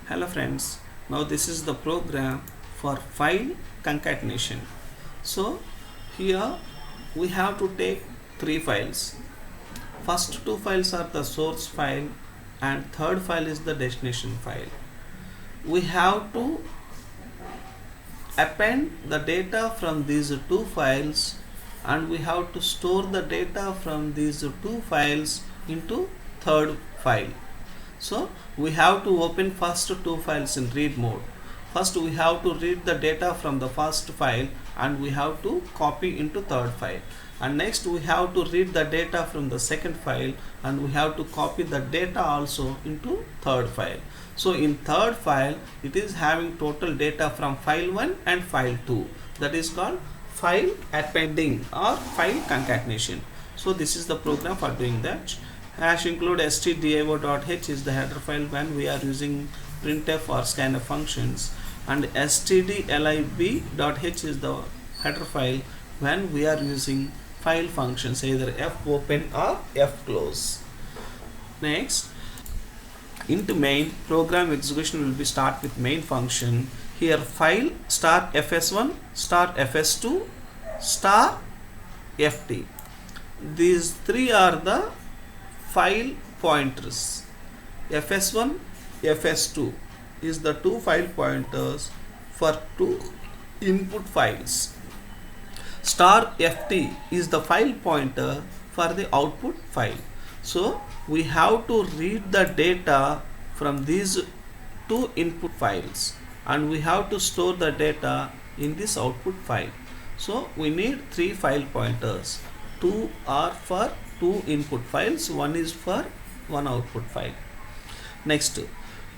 Hello friends, now this is the program for file concatenation. So here we have to take three files. First two files are the source file and third file is the destination file. We have to append the data from these two files and we have to store the data from these two files into third file. So we have to open first two files in read mode. First we have to read the data from the first file and we have to copy into third file, and next we have to read the data from the second file and we have to copy the data also into third file. So in third file it is having total data from file 1 and file 2, that is called file appending or file concatenation. So this is the program for doing that. Hash include stdio.h is the header file when we are using printf or scanf functions, and stdlib.h is the header file when we are using file functions, either fopen or fclose. Next, into main, program execution will be start with main function. Here file star fs1 star fs2 star ft. These three are the file pointers. fs1 fs2 is the two file pointers for two input files. Star ft is the file pointer for the output file. So we have to read the data from these two input files and we have to store the data in this output file. So we need three file pointers. Two are for two input files, one is for one output file. Next,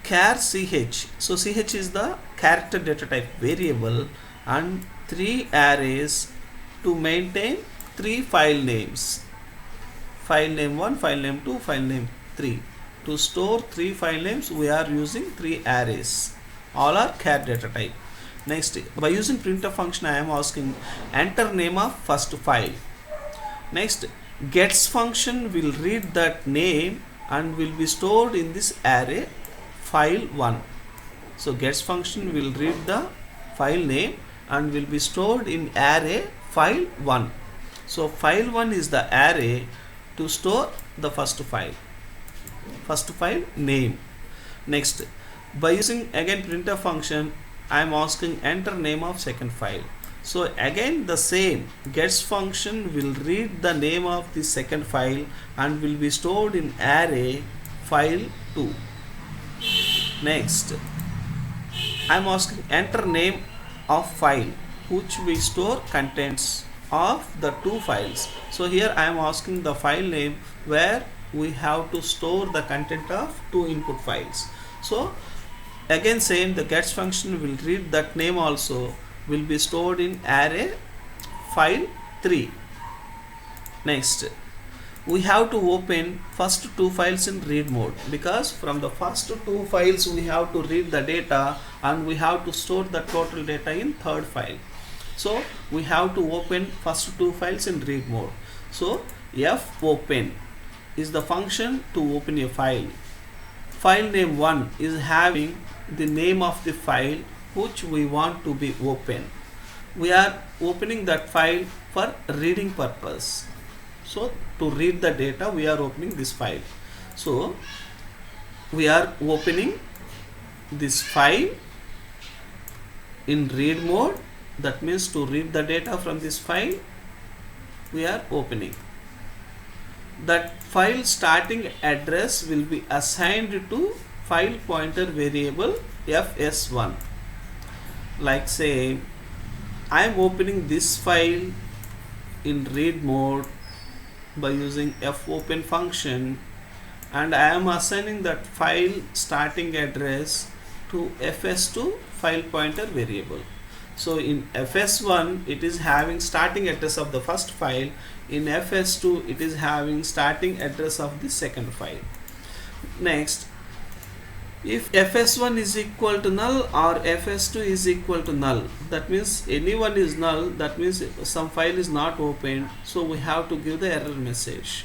char ch. So ch is the character data type variable and three arrays to maintain three file names. File name 1, file name 2, file name 3. To store three file names we are using three arrays. All are char data type. Next, by using printf function I am asking enter name of first file. Next, gets function will read that name and will be stored in this array file 1. So gets function will read the file name and will be stored in array file 1. So file 1 is the array to store the first file name. Next, by using again printf function I am asking enter name of second file. So again the same, gets function will read the name of the second file and will be stored in array file 2. Next, I am asking enter name of file which we store contents of the two files. So here I am asking the file name where we have to store the content of two input files. So again same, the gets function will read that name also will be stored in array file 3. Next, we have to open first two files in read mode, because from the first two files we have to read the data and we have to store the total data in third file. So we have to open first two files in read mode. So fopen is the function to open a file. File name 1 is having the name of the file which we want to be open. We are opening that file for reading purpose. So to read the data we are opening this file. So we are opening this file in read mode, that means to read the data from this file we are opening. That file starting address will be assigned to file pointer variable fs1. Like say I am opening this file in read mode by using fopen function and I am assigning that file starting address to fs2 file pointer variable. So in fs1 it is having starting address of the first file, in fs2 it is having starting address of the second file. Next, if fs1 is equal to null or fs2 is equal to null, that means anyone is null, that means some file is not opened, so we have to give the error message.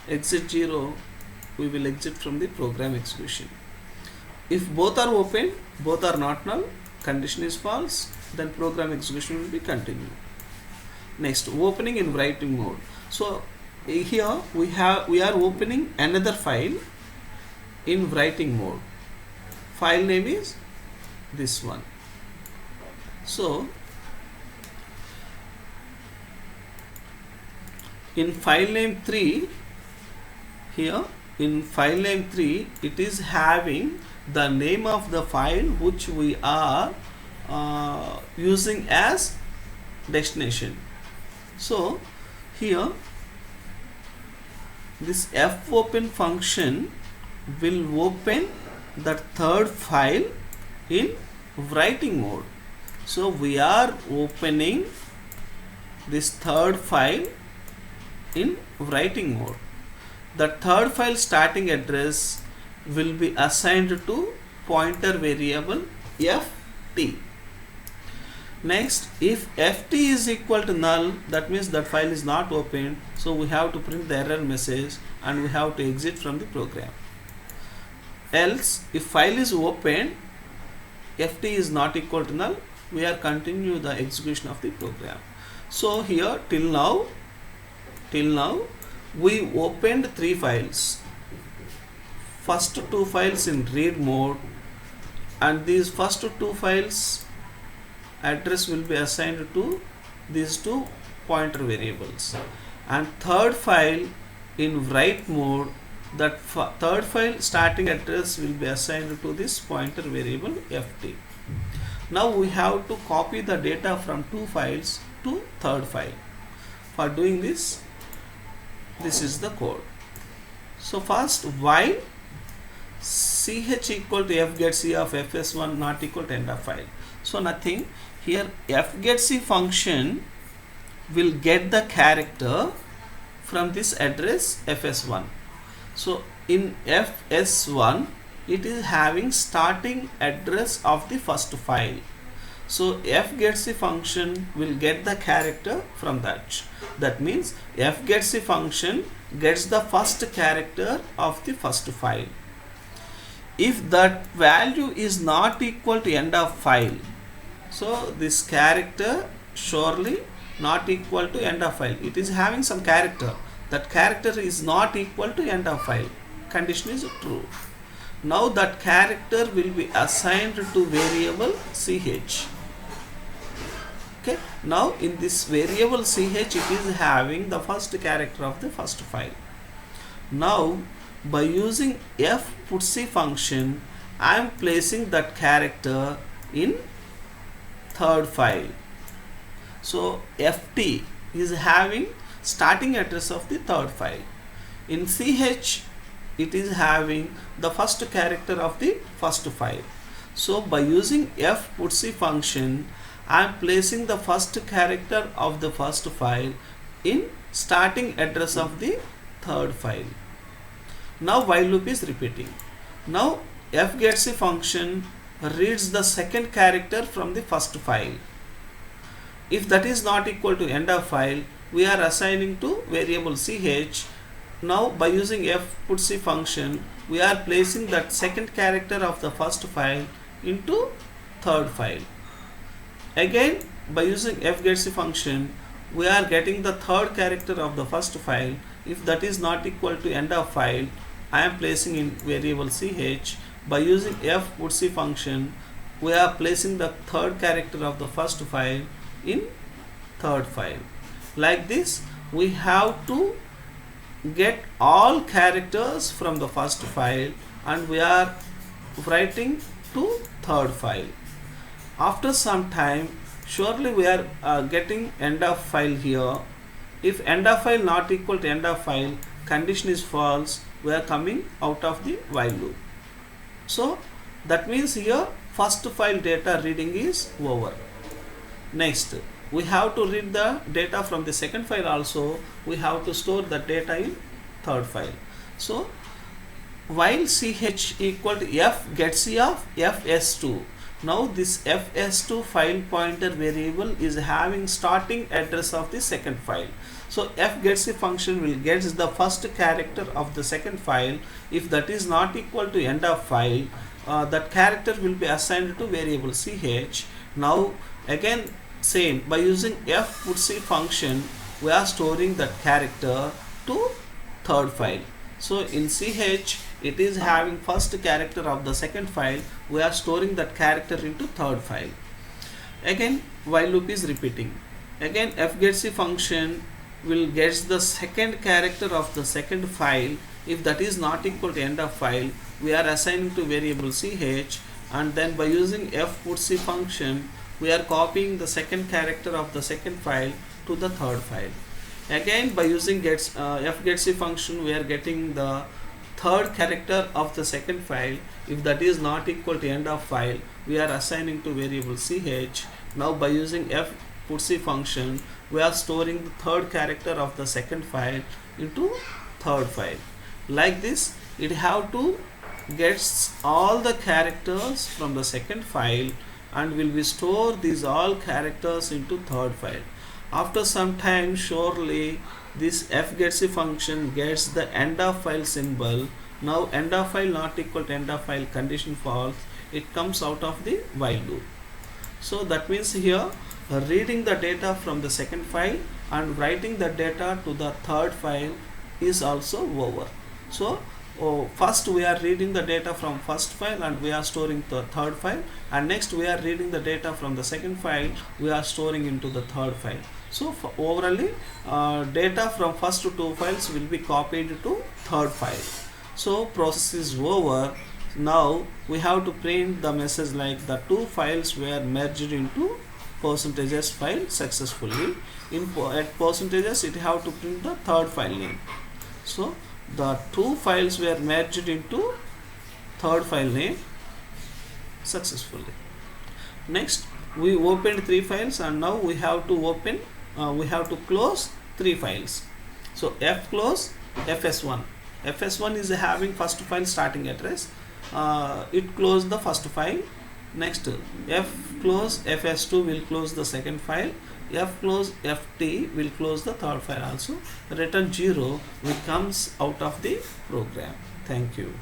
Exit 0, we will exit from the program execution. If both are open, both are not null, condition is false, then program execution will be continued. Next, opening in writing mode. So here we are opening another file in writing mode. File name is this one. So in file name 3, here in file name 3, it is having the name of the file which we are using as destination. So here this fopen function will open the third file in writing mode. So we are opening this third file in writing mode. The third file starting address will be assigned to pointer variable ft. Next, if ft is equal to null, that means that file is not opened, so we have to print the error message and we have to exit from the program. Else, if file is opened, ft is not equal to null, we are continue the execution of the program. So here till now we opened 3 files. First 2 files in read mode, and these first 2 files address will be assigned to these 2 pointer variables, and third file in write mode, that third file starting address will be assigned to this pointer variable ft. Now we have to copy the data from 2 files to third file. For doing this is the code. So first, while ch equal to f get c of fs1 not equal to end of file. So nothing here, f get c function will get the character from this address fs1. So in fs1 it is having starting address of the first file. So f get c function will get the character from that. That means f get c function gets the first character of the first file. If that value is not equal to end of file, so this character surely not equal to end of file. It is having some character. That character is not equal to end of file. Condition is true. Now that character will be assigned to variable ch. Okay. Now in this variable ch, it is having the first character of the first file. Now by using fputc function, I am placing that character in third file. So ft is having starting address of the third file. In ch, it is having the first character of the first file. So by using fputc function, I am placing the first character of the first file in starting address of the third file. Now while loop is repeating. Now f get c function reads the second character from the first file. If that is not equal to end of file, we are assigning to variable ch. Now by using fputc function, we are placing that second character of the first file into third file. Again by using f get c function, we are getting the third character of the first file. If that is not equal to end of file, I am placing in variable ch. By using fputc function, we are placing the third character of the first file in third file. Like this, we have to get all characters from the first file and we are writing to third file. After some time, surely we are getting end of file here. If end of file not equal to end of file, condition is false, we are coming out of the while loop. So that means here first file data reading is over. Next, we have to read the data from the second file also. We have to store the data in third file. So while ch equal to f get c of fs2. Now this fs2 file pointer variable is having starting address of the second file. So f get c function will get the first character of the second file. If that is not equal to end of file, that character will be assigned to variable ch. Now again same, by using fputc function we are storing that character to third file. So in ch it is having first character of the second file, we are storing that character into third file. Again while loop is repeating. Again fgetc function will get the second character of the second file. If that is not equal to end of file, we are assigning to variable ch, and then by using fputc function we are copying the second character of the second file to the third file. Again by using fgetc function we are getting the third character of the second file. If that is not equal to end of file, we are assigning to variable ch. Now by using fputc function we are storing the third character of the second file into third file. Like this, it have to get all the characters from the second file and will be store these all characters into third file. After some time, surely this fgetc function gets the end of file symbol. Now end of file not equal to end of file, condition false, it comes out of the while loop. So that means here reading the data from the second file and writing the data to the third file is also over. So first we are reading the data from first file and we are storing the third file, and next we are reading the data from the second file, we are storing into the third file. So overall data from first two files will be copied to third file. So process is over. Now we have to print the message like the two files were merged into percentages file successfully. At percentages it have to print the third file name. So the two files were merged into third file name successfully. Next we opened three files and now we have to close three files. So fclose fs1. fs1 is having first file starting address. It closed the first file. Next fclose fs2 will close the second file. Fclose ft will close the third file also. Return 0 which comes out of the program. Thank you.